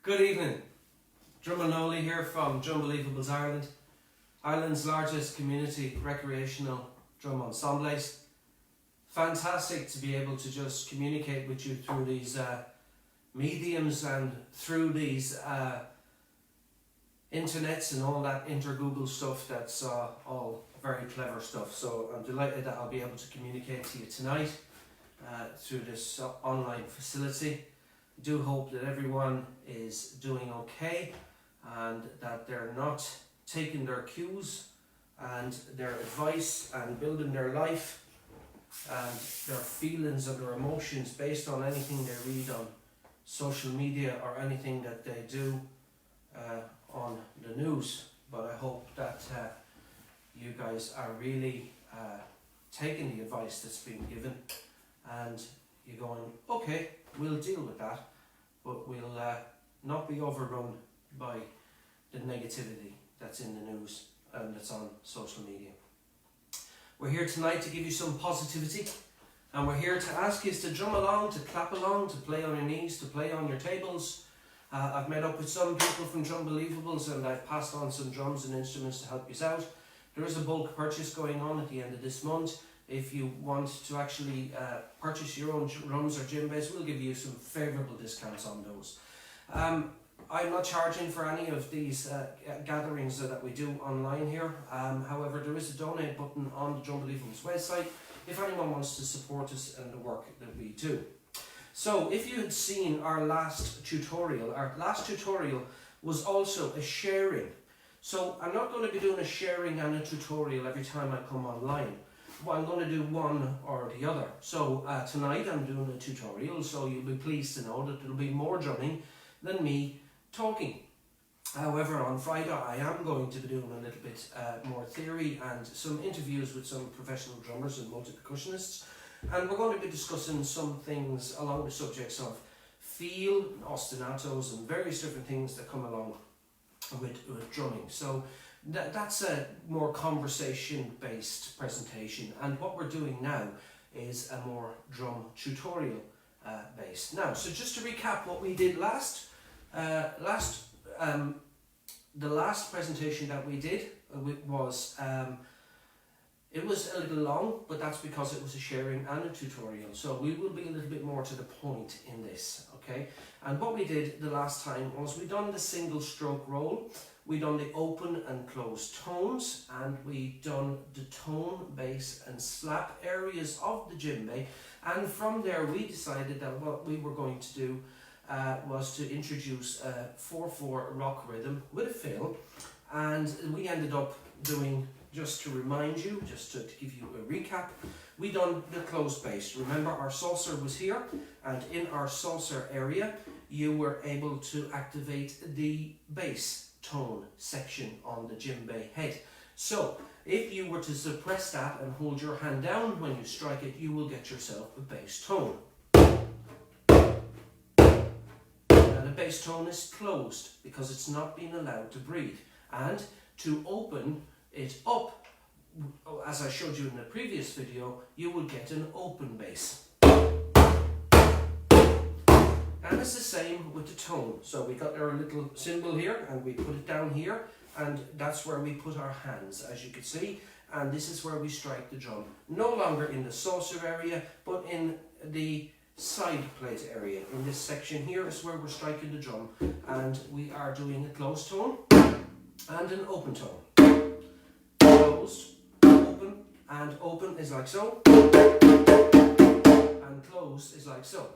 Good evening, Drumbelievables here from Drumbelievables Ireland, Ireland's largest community recreational drum ensembles. Fantastic to be able to just communicate with you through these mediums and through these internets and all that inter-Google stuff. That's all very clever stuff. So I'm delighted that I'll be able to communicate to you tonight through this online facility. I do hope that everyone is doing okay and that they're not taking their cues and their advice and building their life and their feelings and their emotions based on anything they read on social media or anything that they do on the news. But I hope that you guys are really taking the advice that's being given and you're going, okay, we'll deal with that, but we'll not be overrun by the negativity that's in the news and that's on social media. We're here tonight to give you some positivity, and we're here to ask you to drum along, to clap along, to play on your knees, to play on your tables. I've met up with some people from Drumbelievables and I've passed on some drums and instruments to help you out. There is a bulk purchase going on at the end of this month. If you want to actually purchase your own drums or djembes, we'll give you some favourable discounts on those. I'm not charging for any of these gatherings that we do online here. However, there is a donate button on the Drumbelievables website if anyone wants to support us and the work that we do. So if you had seen our last tutorial was also a sharing. So I'm not going to be doing a sharing and a tutorial every time I come online. Well, I'm going to do one or the other. So tonight I'm doing a tutorial, so you'll be pleased to know that there'll be more drumming than me talking. However, on Friday I am going to be doing a little bit more theory and some interviews with some professional drummers and multi-percussionists, and we're going to be discussing some things along the subjects of feel, ostinatos and various different things that come along with drumming. So that's a more conversation-based presentation, and what we're doing now is a more drum tutorial based. Now, so just to recap what we did the last presentation that we did was it was a little long, but that's because it was a sharing and a tutorial. So we will be a little bit more to the point in this, okay? And what we did the last time was we done the single stroke roll, we done the open and closed tones, and we done the tone, bass and slap areas of the djembe. And from there we decided that what we were going to do was to introduce a 4/4 rock rhythm with a fill, and we ended up doing, just to remind you, just to give you a recap, we done the closed bass. Remember, our saucer was here, and in our saucer area you were able to activate the bass tone section on the djembe head. So if you were to suppress that and hold your hand down when you strike it, you will get yourself a bass tone. The bass tone is closed because it's not being allowed to breathe, and to open it up, as I showed you in the previous video, you will get an open bass. And it's the same with the tone. So we got our little symbol here and we put it down here, and that's where we put our hands, as you can see, and this is where we strike the drum. No longer in the saucer area, but in the side plate area. In this section here is where we're striking the drum, and we are doing a closed tone and an open tone. Closed, open, and open is like so, and closed is like so.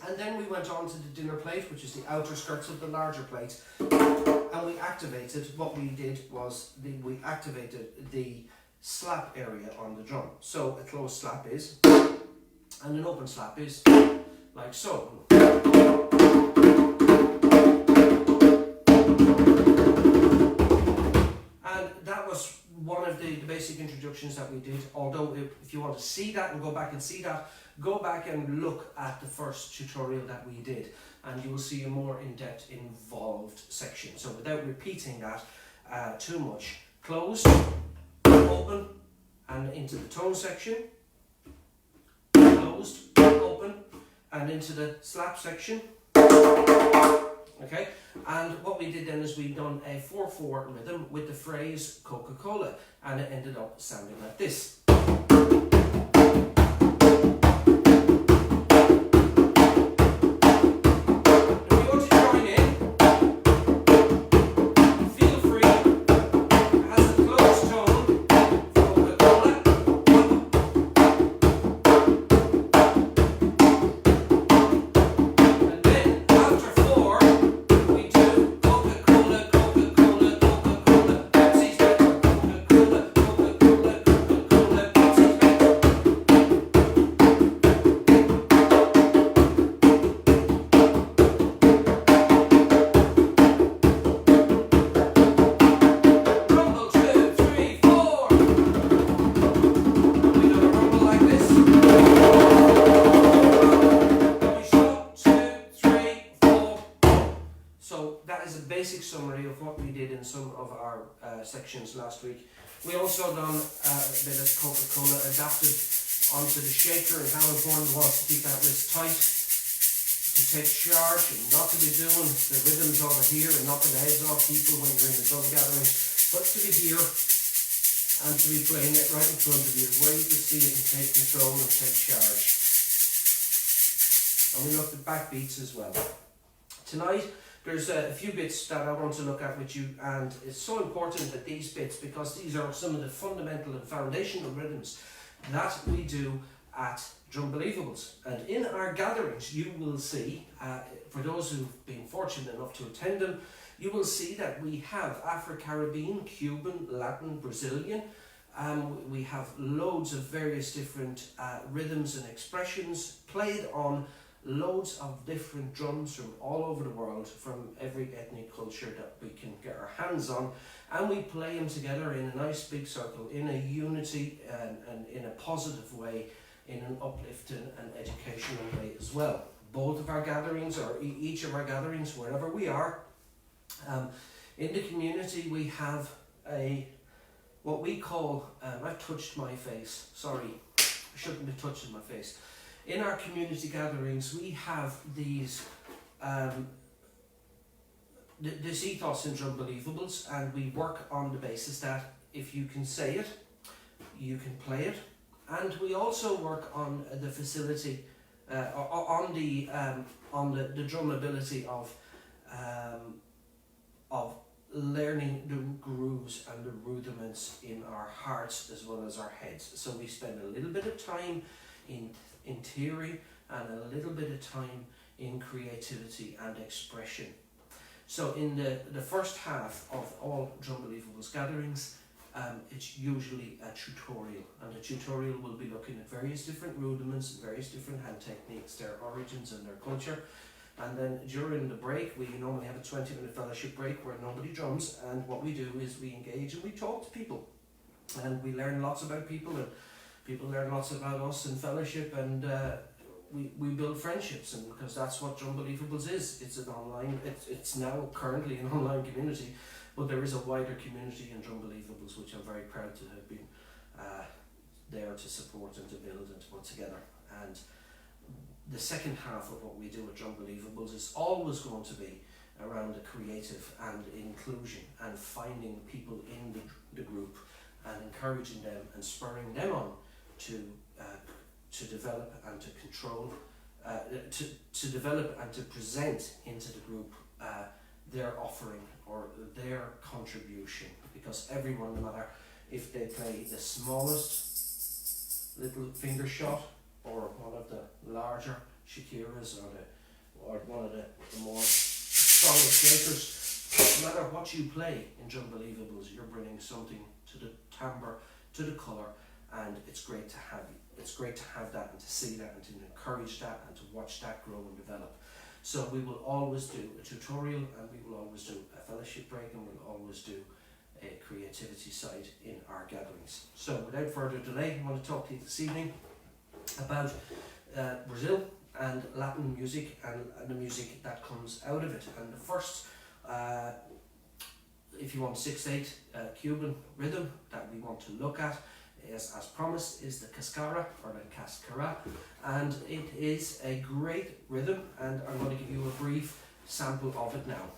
And then we went on to the dinner plate, which is the outer skirts of the larger plate, and we activated, what we did was we activated the slap area on the drum. So a closed slap is, and an open slap is like so. And that was one of the basic introductions that we did, although if you want to see that and go back and see that, go back and look at the first tutorial that we did, and you will see a more in-depth, involved section. So without repeating that too much, closed, open, and into the tone section, closed, open, and into the slap section, Okay, and what we did then is we done a 4/4 rhythm with the phrase Coca-Cola, and it ended up sounding like this. So that is a basic summary of what we did in some of our sections last week. We also done a bit of Coca-Cola adapted onto the shaker and how important it was to keep that wrist tight, to take charge and not to be doing the rhythms over here and knocking the heads off people when you're in the drum gathering, but to be here and to be playing it right in front of you where you can see it and take control and take charge. And we looked at backbeats as well. Tonight there's a few bits that I want to look at with you, and it's so important that these bits, because these are some of the fundamental and foundational rhythms that we do at Drumbelievables. And in our gatherings you will see, for those who've been fortunate enough to attend them, you will see that we have Afro-Caribbean, Cuban, Latin, Brazilian. We have loads of various different rhythms and expressions played on loads of different drums from all over the world, from every ethnic culture that we can get our hands on, and we play them together in a nice big circle, in a unity and in a positive way, in an uplifting and educational way as well. Both of our gatherings, or each of our gatherings, wherever we are, in the community we have what we call, I've touched my face, sorry, I shouldn't be touching my face. In our community gatherings, we have these this ethos in Drumbelievables, and we work on the basis that if you can say it, you can play it, and we also work on the facility, on the drum ability of learning the grooves and the rudiments in our hearts as well as our heads. So we spend a little bit of time in theory and a little bit of time in creativity and expression. So in the first half of all Drumbelievables gatherings, it's usually a tutorial, and the tutorial will be looking at various different rudiments, various different hand techniques, their origins and their culture. And then during the break, we normally have a 20-minute fellowship break where nobody drums, and what we do is we engage and we talk to people, and we learn lots about people, and people learn lots about us in fellowship, and we build friendships, and because that's what Drumbelievables is. It's an online, it's now currently an online community, but there is a wider community in Drumbelievables which I'm very proud to have been there to support and to build and to put together. And the second half of what we do at Drumbelievables is always going to be around the creative and inclusion and finding people in the group and encouraging them and spurring them on to develop and to control, to develop and to present into the group their offering or their contribution, because everyone, no matter if they play the smallest little finger shot or one of the larger Shakiras or one of the more solid shakers, no matter what you play in Drumbelievables, you're bringing something to the timbre, to the colour, and it's great to have that and to see that and to encourage that and to watch that grow and develop. So we will always do a tutorial, and we will always do a fellowship break, and we'll always do a creativity side in our gatherings. So without further delay, I want to talk to you this evening about Brazil and Latin music and the music that comes out of it. And the first, if you want 6/8 Cuban rhythm that we want to look at, as promised, is the cascara or the cascara, and it is a great rhythm, and I'm going to give you a brief sample of it now.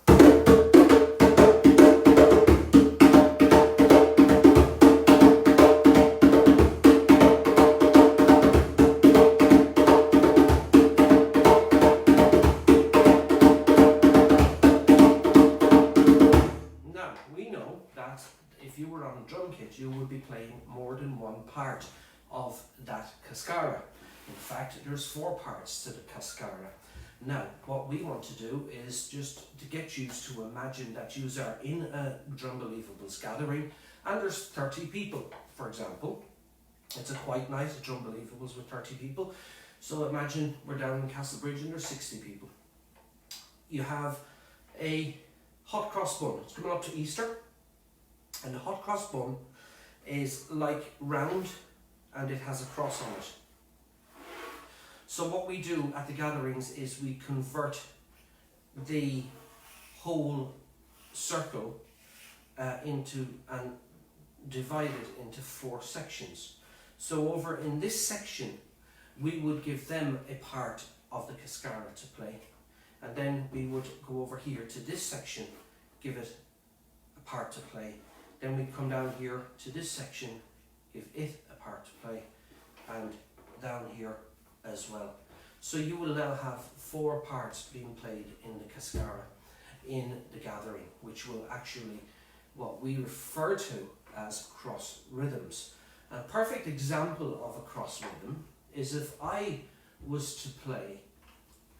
Now, we know that if you were on a drum kit, you would be playing more than one part of that cascara. In fact, there's 4 parts to the cascara. Now, what we want to do is just to get you to imagine that you are in a Drumbelievables gathering and there's 30 people, for example. It's a quite nice Drumbelievables with 30 people. So imagine we're down in Castlebridge and there's 60 people. You have a hot cross bun. It's coming up to Easter, and the hot cross bun is like round and it has a cross on it. So what we do at the gatherings is we convert the whole circle into and divide it into 4 sections. So over in this section we would give them a part of the cascara to play, and then we would go over here to this section, give it a part to play. Then we come down here to this section, give it a part to play, and down here as well. So you will now have 4 parts being played in the cascara in the gathering, which will actually what we refer to as cross rhythms. A perfect example of a cross rhythm is if I was to play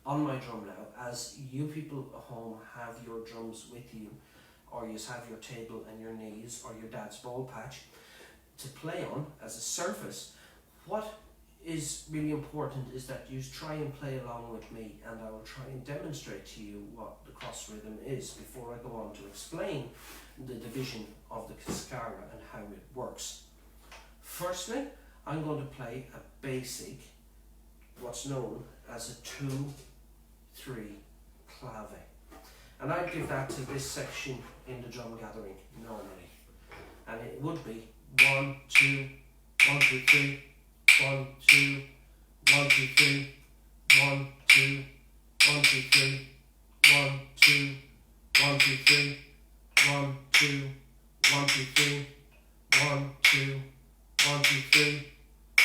on my drum now, as you people at home have your drums with you, or you have your table and your knees or your dad's ball patch to play on as a surface. What is really important is that you try and play along with me, and I will try and demonstrate to you what the cross rhythm is before I go on to explain the division of the cascara and how it works. Firstly, I'm going to play a basic, what's known as a 2-3 clave. And I'd give that to this section in the drum gathering normally. And it would be 1, 2, 1, 2, 3, 1, 2, 1, 2, 3, 1, 2, 1, 2, 3, 1, 2, 1, 2, 3, 1, 2, 1, 2, 3, 1, 2, 1, 2, 3,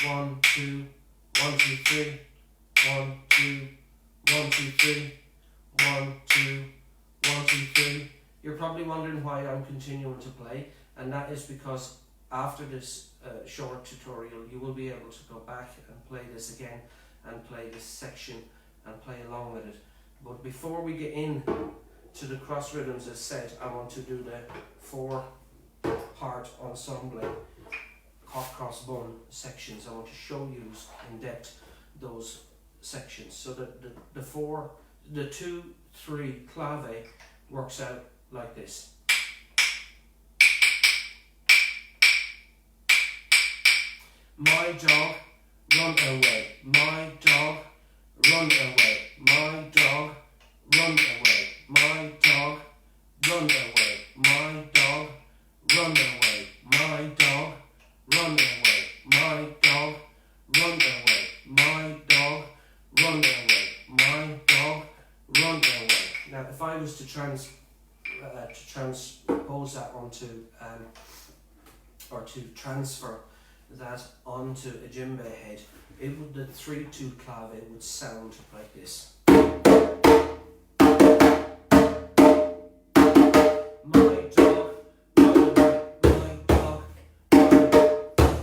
1, 2, 1, 2, 3, 1, 2, 1, 2, 3, 1, 2, 1, 2, 3. You're probably wondering why I'm continuing to play, and that is because after this short tutorial you will be able to go back and play this again and play this section and play along with it. But before we get in to the cross rhythms, as said, I want to do the 4-part ensemble hot cross bun sections. I want to show you in depth those sections. So the 2-3 clave works out like this. My dog, run away. My dog, run away. My dog, run away. My dog, run away. My dog, run away. My dog, run away. My dog, run away. My dog, run away. My dog, run away. Now, if I was to transpose that onto or to transfer that onto a djembe head, it would, the 3-2 clave would sound like this. My dog, run away. My dog, run away.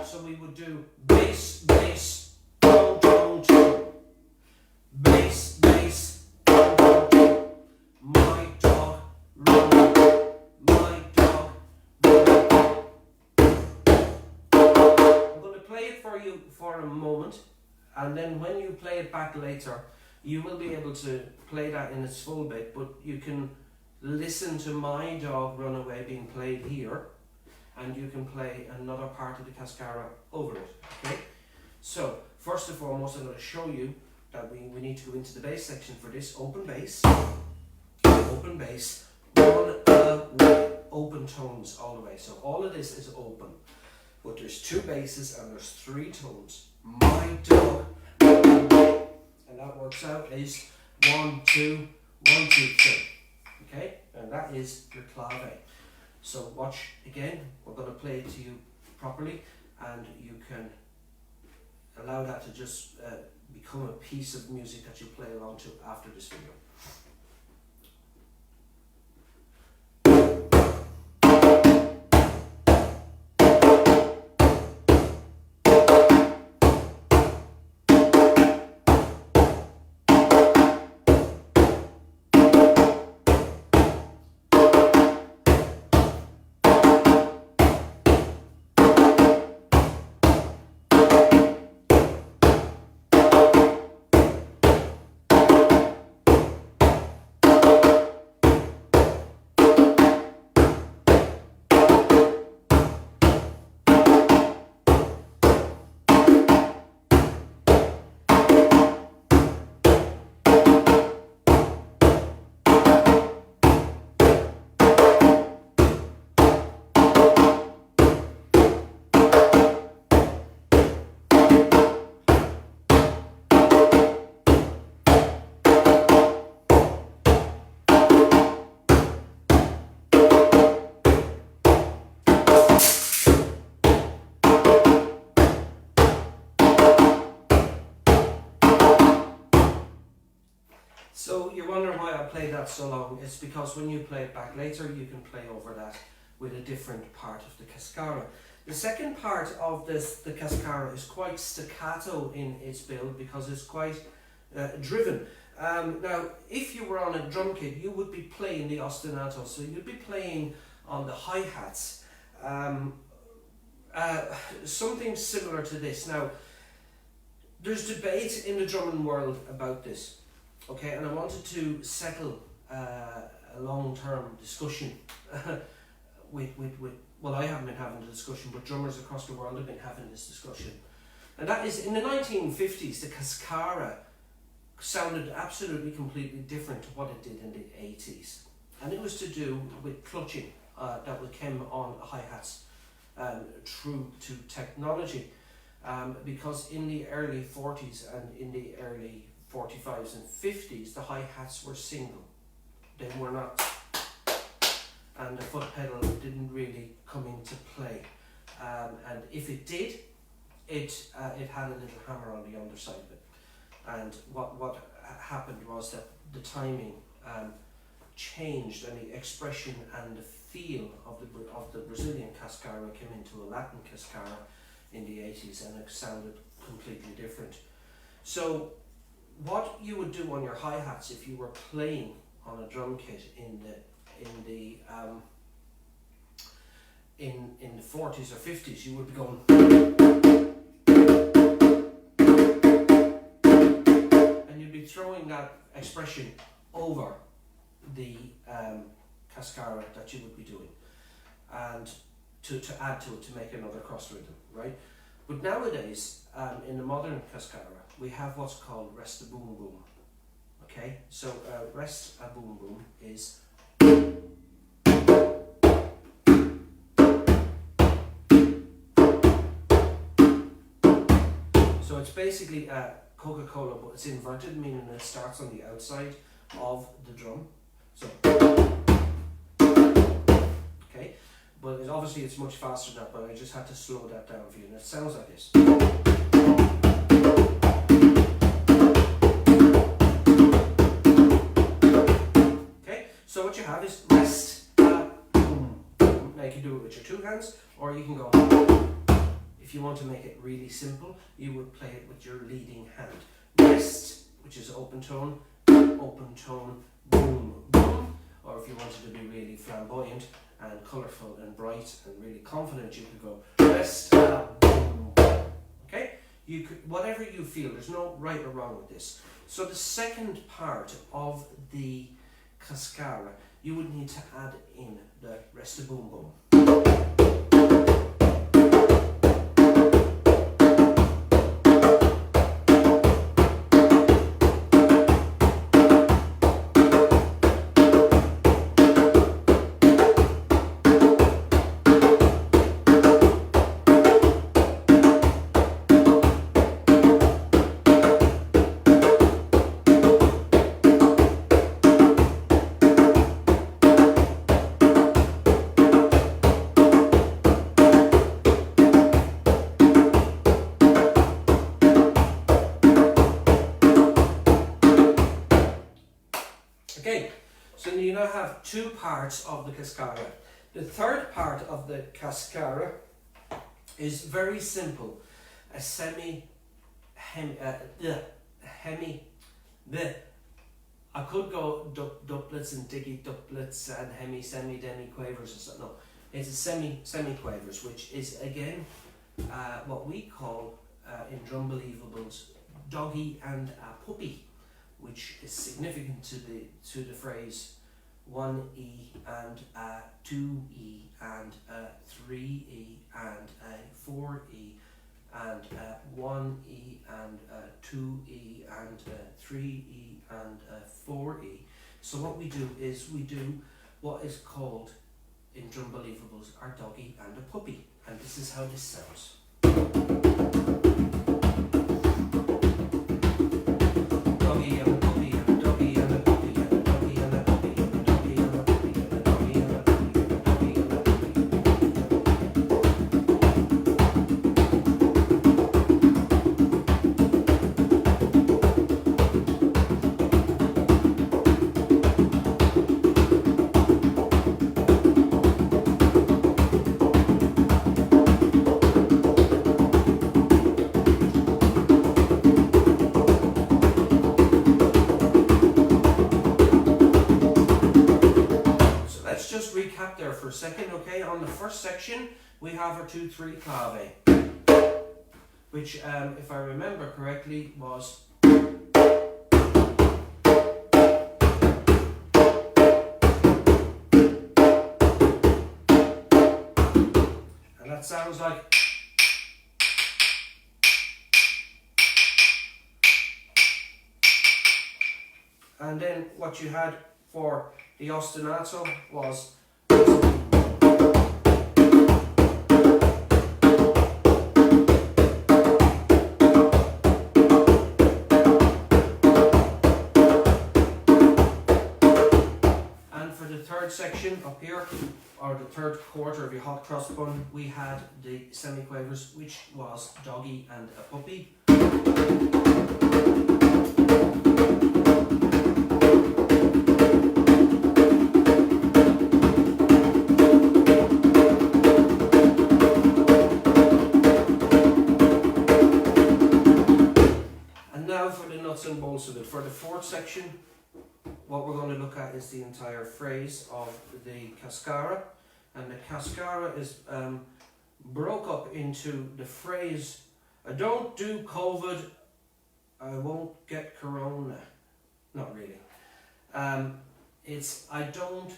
So we would do bass, bass, tone, tone, tone. Bass, bass, tone, tone, tone. My dog, run away. My dog, run away. I'm going to play it for you for a moment, and then when you play it back later, you will be able to play that in its full bit, but you can listen to My Dog Run Away being played here, and you can play another part of the cascara over it. Okay? So, first and foremost, I'm going to show you that we need to go into the bass section for this. Open bass, one way, open tones all the way. So all of this is open, but there's 2 basses and there's 3 tones. My dog, and that works out is 1, 2, 1, 2, 3. Okay, and that is your clave. So watch again. We're going to play it to you properly, and you can allow that to just become a piece of music that you play along to after this video. So you wonder why I played that so long. It's because when you play it back later, you can play over that with a different part of the cascara. The second part of the cascara is quite staccato in its build because it's quite driven. Now, if you were on a drum kit, you would be playing the ostinato, so you'd be playing on the hi-hats. Something similar to this. Now, there's debate in the drumming world about this. Okay, and I wanted to settle a long-term discussion well, I haven't been having the discussion, but drummers across the world have been having this discussion. And that is, in the 1950s, the cascara sounded absolutely completely different to what it did in the 80s. And it was to do with clutching that came on hi-hats through to technology. Because in the early 40s and in the early 45s and 50s, the hi-hats were single. They were not, and the foot pedal didn't really come into play. And if it did, it had a little hammer on the underside of it. And what happened was that the timing changed, and the expression and the feel of the Brazilian cascara came into a Latin cascara in the 80s, and it sounded completely different. So what you would do on your hi-hats if you were playing on a drum kit in the 40s or 50s, you would be going, and you'd be throwing that expression over the cascara that you would be doing, and to add to it, to make another cross rhythm, right? But nowadays, in the modern cascara, we have what's called rest a boom boom. Okay, so rest a boom boom is so it's basically a Coca-Cola, but it's inverted, meaning it starts on the outside of the drum. So okay, but obviously it's much faster than that, but I just had to slow that down for you, and it sounds like this. So what you have is rest, boom, boom. Now you can do it with your 2 hands, or you can go. If you want to make it really simple, you would play it with your leading hand. Rest, which is open tone, boom, boom. Or if you wanted to be really flamboyant and colourful and bright and really confident, you could go rest, boom. Okay? You could, whatever you feel. There's no right or wrong with this. So the second part of the cascara, you would need to add in the rest a boom boom. two parts of the cascara. The third part of the cascara is very simple. A I could go doublets and diggy doublets and hemi, semi, demi quavers or something. No, it's a semi quavers, which is again what we call in Drumbelievables doggy and a puppy, which is significant to the phrase 1E and 2E and 3E and 4E and 1E and 2E and 3E and 4E. So what we do is we do what is called in Drumbelievables our doggy and a puppy, and this is how this sounds. Doggy and a puppy and a doggy and a puppy and a doggy and a puppy and a doggy and a puppy and a doggy and a puppy and a doggy and a puppy. Recap there for a second, okay? On the first section, we have our 2-3 clave, which, if I remember correctly, was and that sounds like and then what you had for the ostinato was section up here, or the third quarter of your hot cross bun, we had the semi-quavers, which was doggy and a puppy. And now for the nuts and bolts of it. For the fourth section, what we're going to look at is the entire phrase of the cascara, and the cascara is broke up into the phrase I don't do COVID, I won't get corona. Not really. It's I don't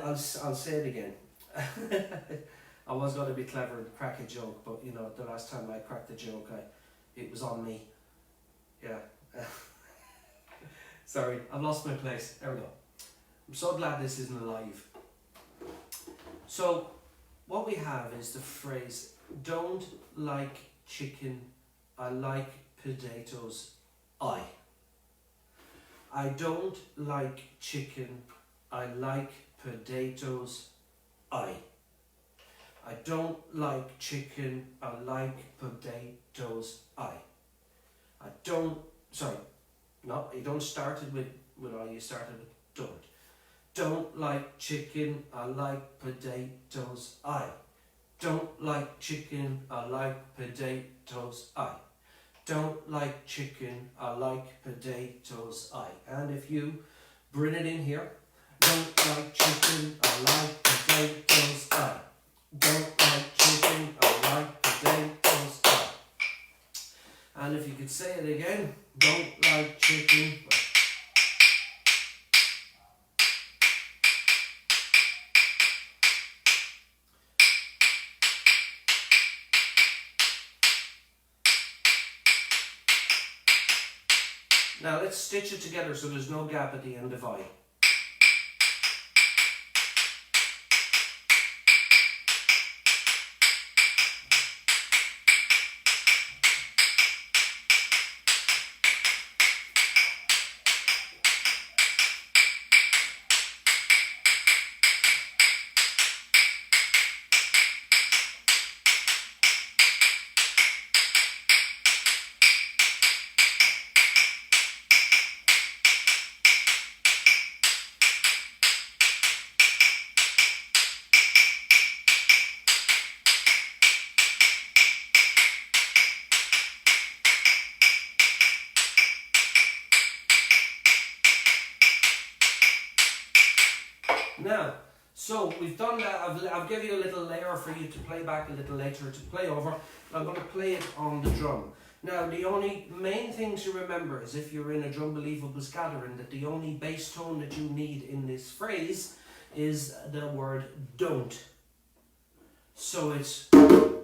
I'll say it again. I was going to be clever and crack a joke, but you know, the last time I cracked a joke, it was on me. Yeah. Sorry, I've lost my place. There we go. I'm so glad this isn't live. So, what we have is the phrase, don't like chicken, I like potatoes, I don't like chicken, I like potatoes, I don't like chicken, I like potatoes, I don't, sorry, no, you don't start it with I, you started with don't. Don't like chicken, I like potatoes, I don't like chicken, I like potatoes, I don't like chicken, I like potatoes, I. And if you bring it in here, don't like chicken, I like potatoes, I don't like chicken, I like potatoes, I. And if you could say it again, don't like chicken. Now let's stitch it together so there's no gap at the end of I. Now, so we've done that. I'll give you a little layer for you to play back a little later to play over. I'm going to play it on the drum. Now, the only main thing to remember is if you're in a Drumbelievables gathering, that the only bass tone that you need in this phrase is the word don't. So it's don't.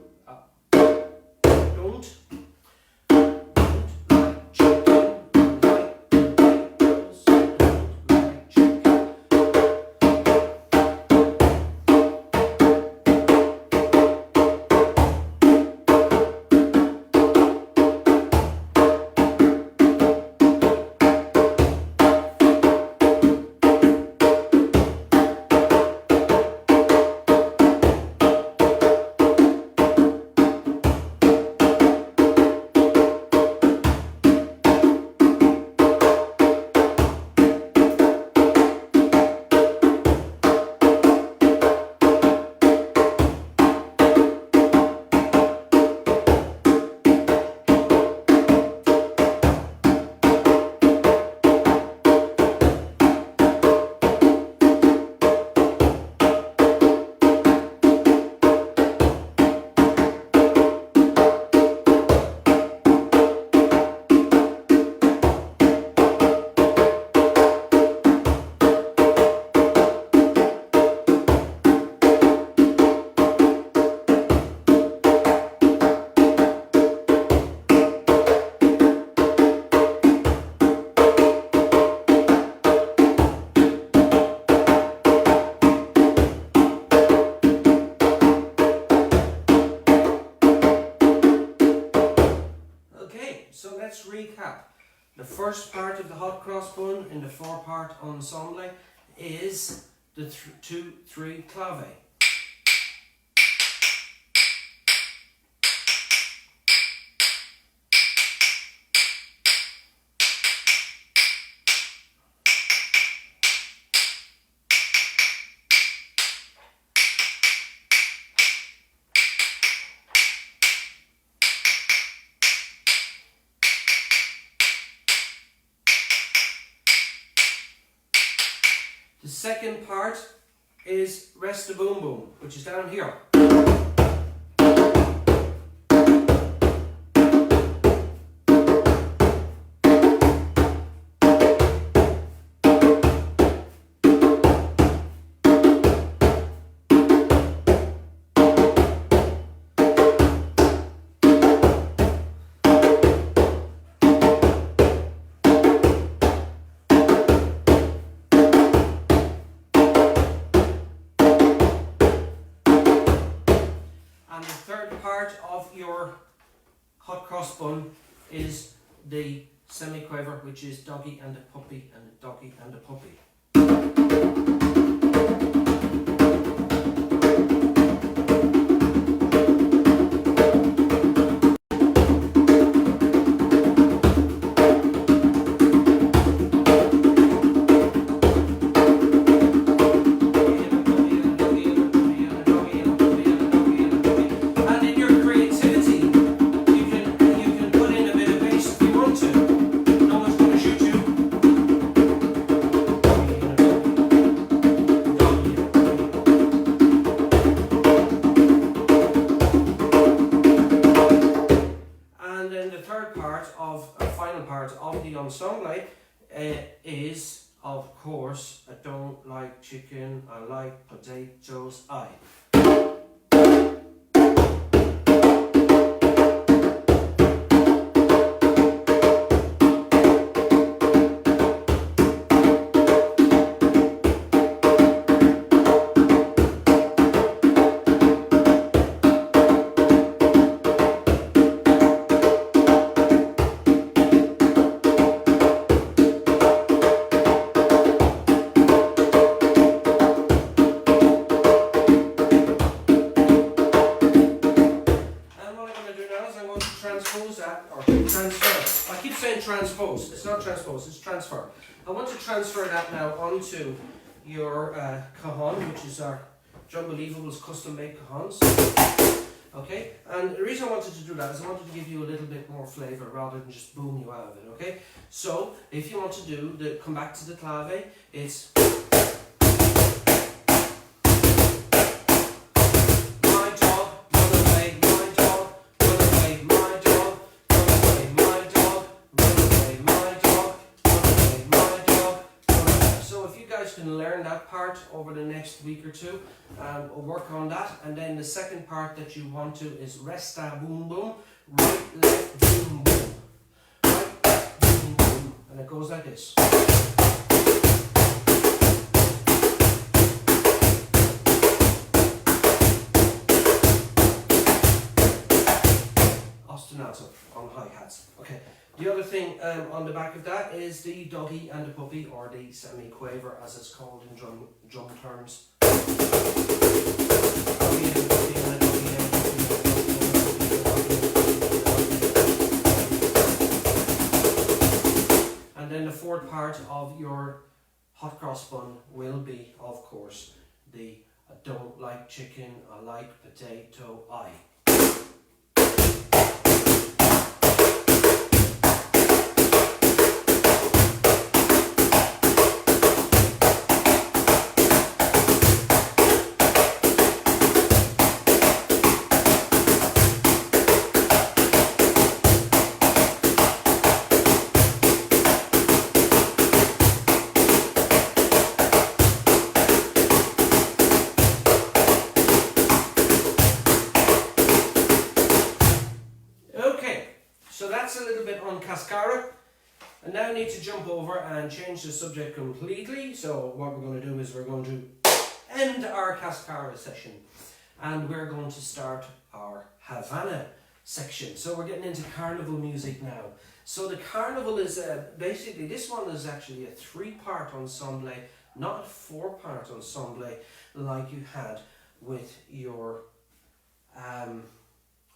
So let's recap. The first part of the hot cross bun in the 4-part ensemble is the 2-3 clave. The second part is rest the boom boom, which is down here. And the third part of your hot cross bun is the semi-quaver, which is doggy and a puppy and a doggy and a puppy. Final part of the ensemble is, of course, I don't like chicken, I like potatoes, I. Transpose that, or transfer. I keep saying transpose, it's not transpose, it's transfer. I want to transfer that now onto your cajon, which is our Drumbelievables custom made cajons. Okay, and the reason I wanted to do that is I wanted to give you a little bit more flavour rather than just boom you out of it, okay? So, if you want to do come back to the clave, it's can learn that part over the next week or two. We'll work on that. And then the second part that you want to is resta boom boom, right, left, boom boom, right, left, boom boom. And it goes like this. Ostinato on hi-hats. Okay. The other thing on the back of that is the doggy and the puppy, or the semi-quaver as it's called in drum terms. And then the fourth part of your hot cross bun will be, of course, the I don't like chicken, I like potato, I. That's a little bit on Cascara, and now I need to jump over and change the subject completely. So what we're going to do is we're going to end our Cascara session, and we're going to start our Havana section. So we're getting into carnival music now. So the carnival is basically, this one is actually a 3-part ensemble, not a 4-part ensemble like you had with your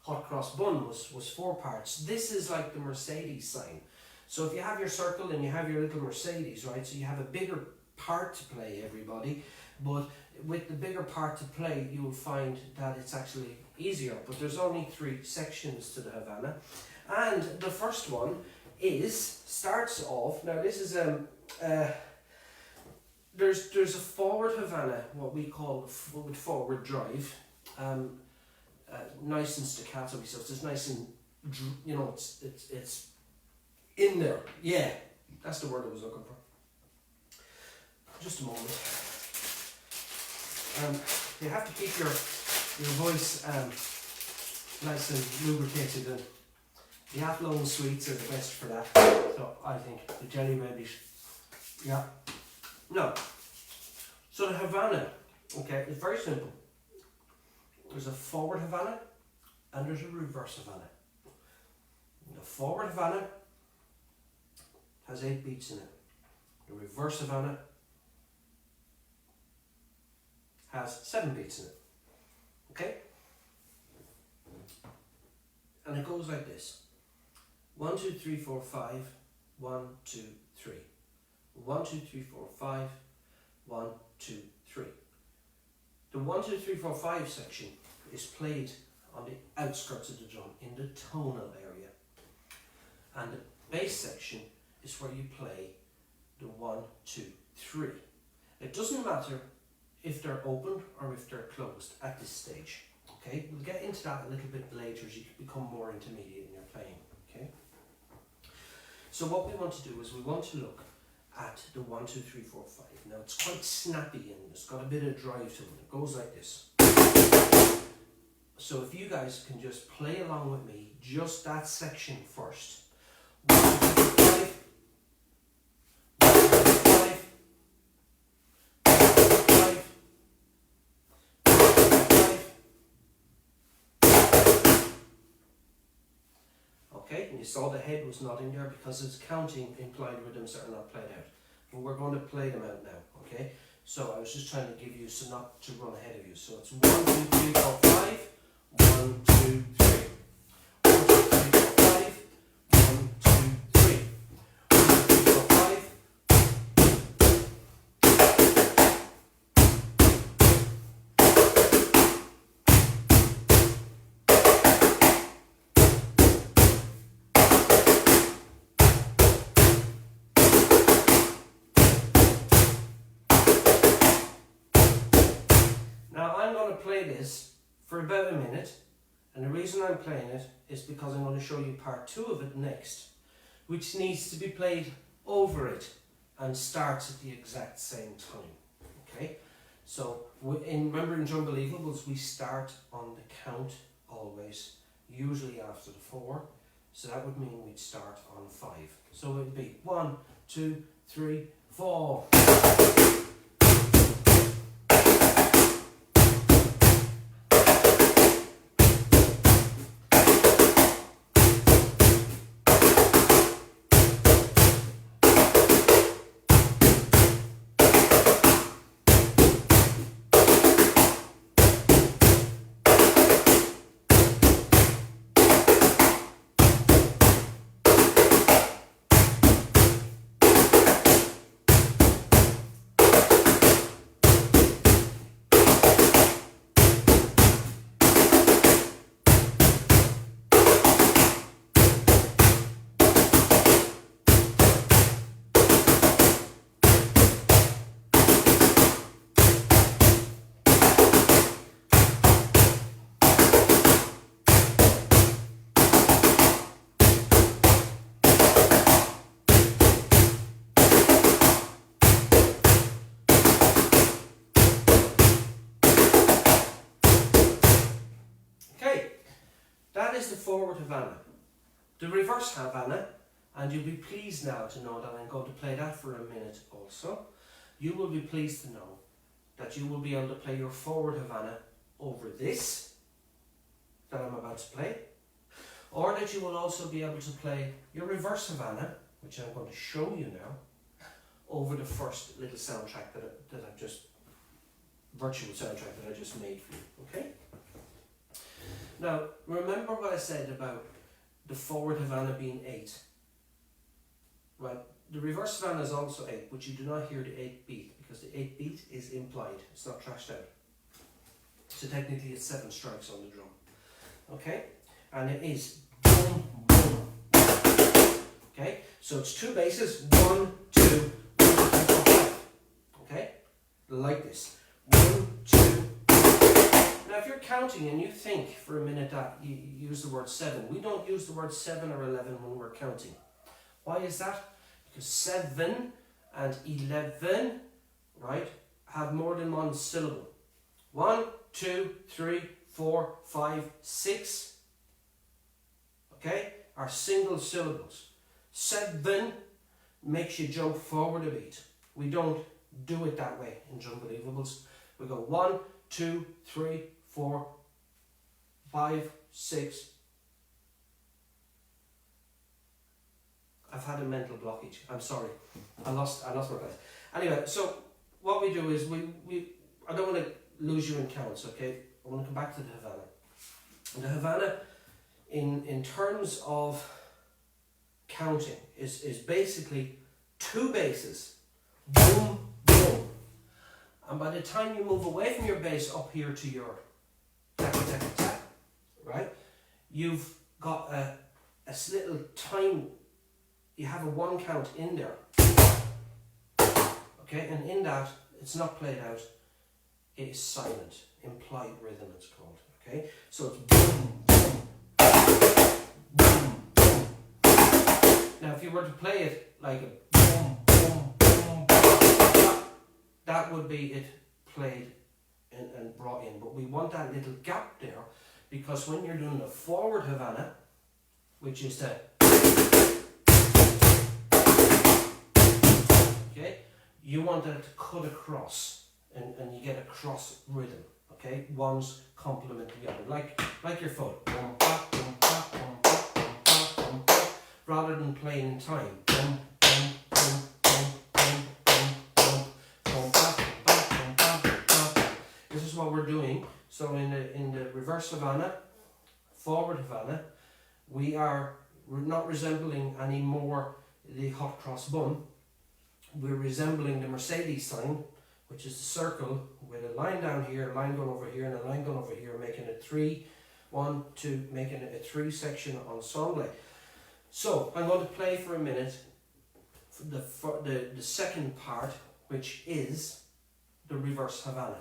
hot cross bun was 4 parts. This is like the Mercedes sign. So if you have your circle and you have your little Mercedes, right? So you have a bigger part to play, everybody. But with the bigger part to play, you will find that it's actually easier. But there's only 3 sections to the Havana. And the first one starts off, now this is there's a forward Havana, what we call with forward drive. Nice and staccato, so it's just nice and, you know, it's in there. Yeah, that's the word I was looking for. Just a moment. You have to keep your voice nice and lubricated, and the Athlone sweets are the best for that. So I think the Jelly Babies. Yeah. No. So the Havana, okay, it's very simple. There's a forward Havana and there's a reverse Havana. The forward Havana has 8 beats in it. The reverse Havana has 7 beats in it. Okay? And it goes like this. 1, 2, 3, 4, 5. 1, 2, 3. 1, 2, 3, 4, 5. 1, 2, 3. The 1, 2, 3, 4, 5 section is played on the outskirts of the drum in the tonal area. And the bass section is where you play the 1, 2, 3. It doesn't matter if they're open or if they're closed at this stage. Okay, we'll get into that a little bit later as you become more intermediate in your playing. Okay. So what we want to do is we want to look at the 1, 2, 3, 4, 5. Now it's quite snappy and it's got a bit of drive to it. It goes like this. So if you guys can just play along with me, just that section first. 1, 2, 3, 5. 1, 2, 3, 5. 1, 2, 3, 5. 1, 2, 3, 5. Okay, and you saw the head was nodding there because it's counting implied rhythms that are not played out. And we're going to play them out now, okay? So I was just trying to give you, so not to run ahead of you. So it's 1, 2, 3, 4, 5. 1, 2, 3. 1, 2, 3, 4, 5. 1, 2, 3. 1, 2, 3, 4, 5. Now I'm going to play this for about a minute, and the reason I'm playing it is because I'm going to show you part 2 of it next, which needs to be played over it and starts at the exact same time. So remember in Drumbelievables we start on the count always, usually after the 4. So that would mean we'd start on 5. So it'd be 1, 2, 3, 4. That is the forward Havana. The reverse Havana, and you'll be pleased now to know that I'm going to play that for a minute also. You will be pleased to know that you will be able to play your forward Havana over this that I'm about to play, or that you will also be able to play your reverse Havana, which I'm going to show you now, over the first little soundtrack that I've just, virtual soundtrack that I just made for you, okay? Now, remember what I said about the forward Havana being 8, right? The reverse Havana is also 8, but you do not hear the 8 beat because the 8 beat is implied, it's not trashed out. So technically it's 7 strikes on the drum, okay? And it is boom, boom. Okay, so it's 2 basses, 1, 2, 1, 2, 3, 4, 5. Okay, like this. 1, 2. Now, if you're counting and you think for a minute that you use the word 7, we don't use the word 7 or 11 when we're counting. Why is that? Because 7 and 11, right, have more than one syllable. 1, 2, 3, 4, 5, 6. Okay, are single syllables. 7 makes you jump forward a beat. We don't do it that way in Drumbelievables. We go 1, 2, 3, 4, 5, 6. I've had a mental blockage. I'm sorry. I lost my place. Anyway, so what we do is I don't want to lose you in counts, okay? I want to come back to the Havana. And the Havana, in terms of counting, is basically 2 basses. Boom, boom. And by the time you move away from your bass up here to your tack, tack, tack, right? You've got a little time, you have a 1 count in there. Okay, and in that, it's not played out, it is silent, implied rhythm it's called. Okay, so it's boom, boom, boom, boom. Now if you were to play it like a boom, boom, boom, boom, that would be it played and brought in. But we want that little gap there, because when you're doing the forward Havana, which is the, okay, you want that to cut across, and you get a cross rhythm. Okay, one's complement the other, like your foot. Rather than playing in time. This is what we're doing. So in the reverse Havana, forward Havana, we're not resembling anymore the hot cross bun. We're resembling the Mercedes sign, which is the circle with a line down here, a line going over here, and a line going over here, making it 3, 1, 2, making it a 3-section ensemble. So I'm going to play for a minute the second part, which is the reverse Havana.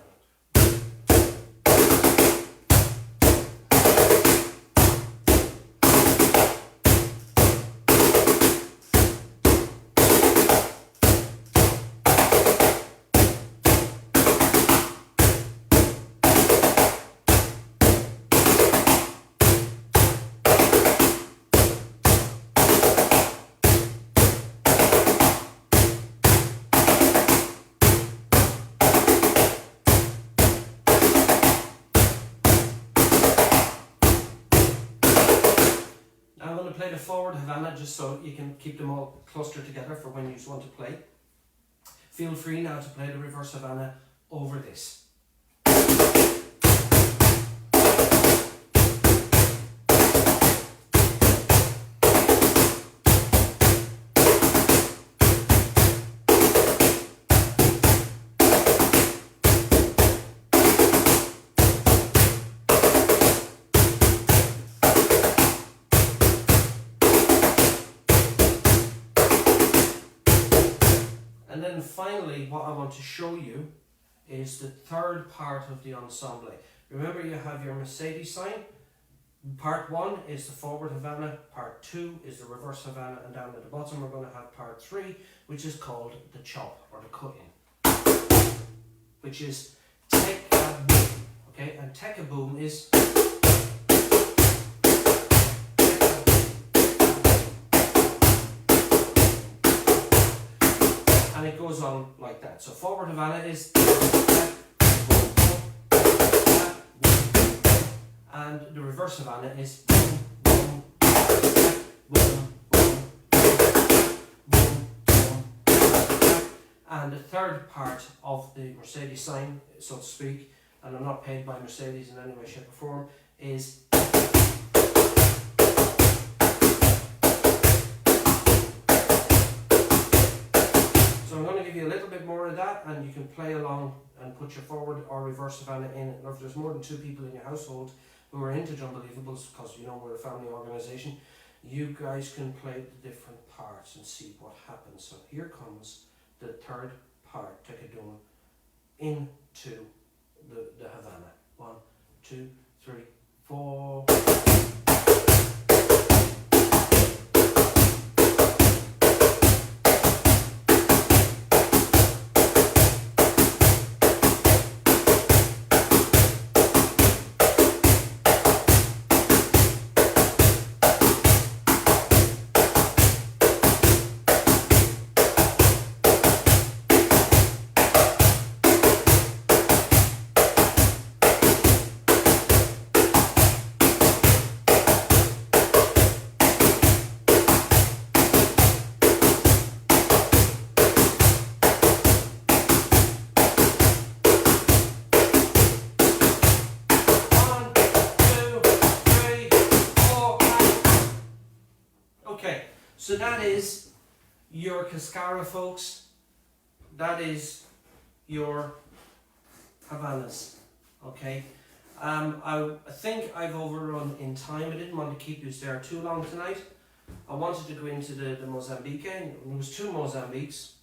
play the forward Havana just so you can keep them all clustered together for when you just want to play. Feel free now to play the reverse Havana over this. And then finally, what I want to show you is the third part of the ensemble. Remember, you have your Mercedes sign. Part 1 is the forward Havana, part 2 is the reverse Havana, and down at the bottom we're going to have part 3, which is called the chop or the cut-in, which is take a boom. Okay, and take a boom is and it goes on like that. So forward Havana is and the reverse Havana is and the third part of the Mercedes sign, so to speak, and I'm not paid by Mercedes in any way, shape or form, is so I'm going to give you a little bit more of that, and you can play along and put your forward or reverse Havana in. Or if there's more than 2 people in your household who are into Drumbelievables, because you know we're a family organisation, you guys can play the different parts and see what happens. So here comes the third part, take a doom, into the Havana. 1, 2, 3, 4. Okay, so that is your Cascara, folks. That is your Havanas. Okay, I think I've overrun in time. I didn't want to keep you there too long tonight. I wanted to go into the Mozambique. There was 2 Mozambiques.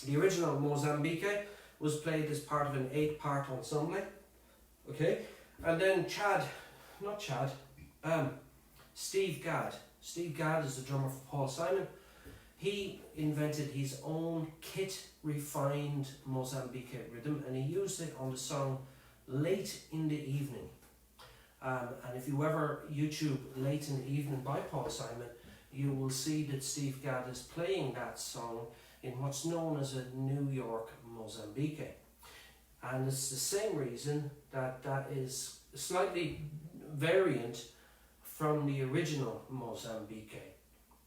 The original Mozambique was played as part of an 8-part ensemble. Okay, and then Steve Gadd. Steve Gadd is the drummer for Paul Simon. He invented his own kit-refined Mozambique rhythm, and he used it on the song Late in the Evening. And if you ever YouTube Late in the Evening by Paul Simon, you will see that Steve Gadd is playing that song in what's known as a New York Mozambique. And it's the same reason that is slightly variant from the original Mozambique,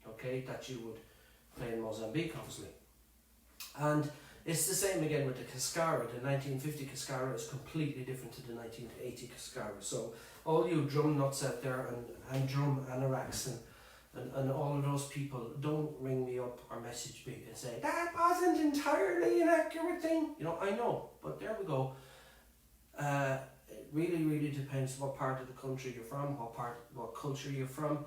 okay, that you would play in Mozambique, obviously. And it's the same again with the Cascara. The 1950 Cascara is completely different to the 1980 Cascara. So all you drum nuts out there and drum anoraks and all of those people, don't ring me up or message me and say, that wasn't entirely an accurate thing. You know, I know, but there we go. It really depends what part of the country you're from, what culture you're from,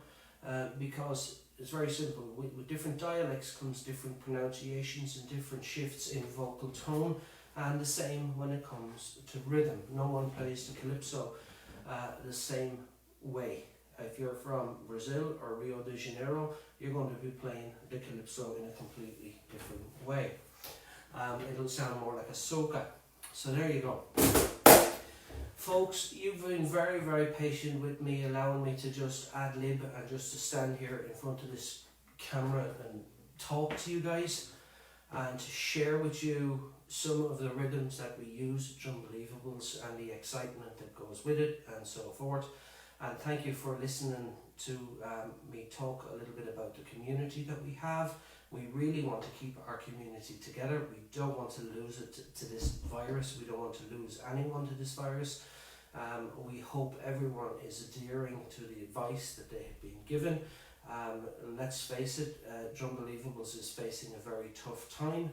because it's very simple. With different dialects comes different pronunciations and different shifts in vocal tone, and the same when it comes to rhythm. No one plays the calypso the same way. If you're from Brazil or Rio de Janeiro, you're going to be playing the calypso in a completely different way. It'll sound more like a soca. So there you go. Folks, you've been very patient with me, allowing me to just ad-lib and just to stand here in front of this camera and talk to you guys and to share with you some of the rhythms that we use, Drumbelievables, and the excitement that goes with it and so forth. And thank you for listening to me talk a little bit about the community that we have. We really want to keep our community together. We don't want to lose it to this virus. We don't want to lose anyone to this virus. We hope everyone is adhering to the advice that they have been given. Let's face it, Drumbelievables is facing a very tough time.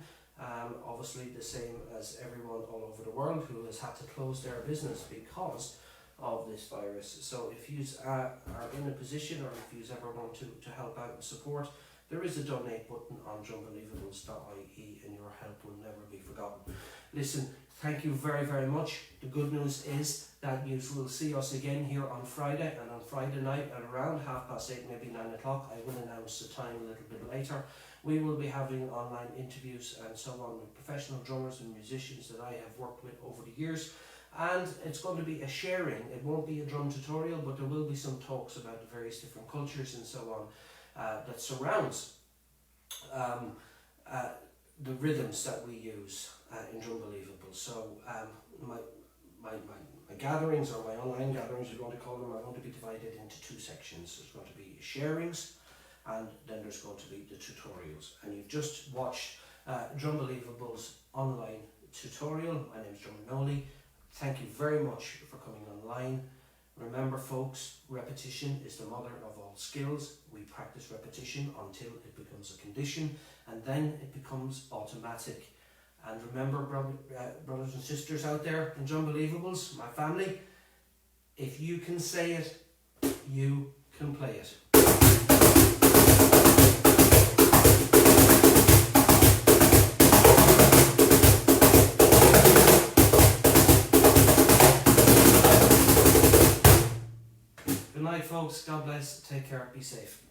Obviously the same as everyone all over the world who has had to close their business because of this virus. So if you are in a position, or if you ever want to help out and support, there is a donate button on drumbelievables.ie and your help will never be forgotten. Listen, thank you very, very much. The good news is that you will see us again here on Friday, and on Friday night at around 8:30, maybe 9 o'clock, I will announce the time a little bit later. We will be having online interviews and so on with professional drummers and musicians that I have worked with over the years. And it's going to be a sharing. It won't be a drum tutorial, but there will be some talks about the various different cultures and so on that surrounds the rhythms that we use in Drumbelievables. So my gatherings, or my online gatherings, we're going to call them, are going to be divided into two sections. There's going to be sharings, and then there's going to be the tutorials. And you've just watched Drumbelievables online tutorial. My name is Drummer Noli. Thank you very much for coming online. Remember folks, repetition is the mother of all skills. We practice repetition until it becomes a condition, and then it becomes automatic. And remember, brothers and sisters out there in Drumbelievables, my family, if you can say it, you can play it. Good night folks, God bless, take care, be safe.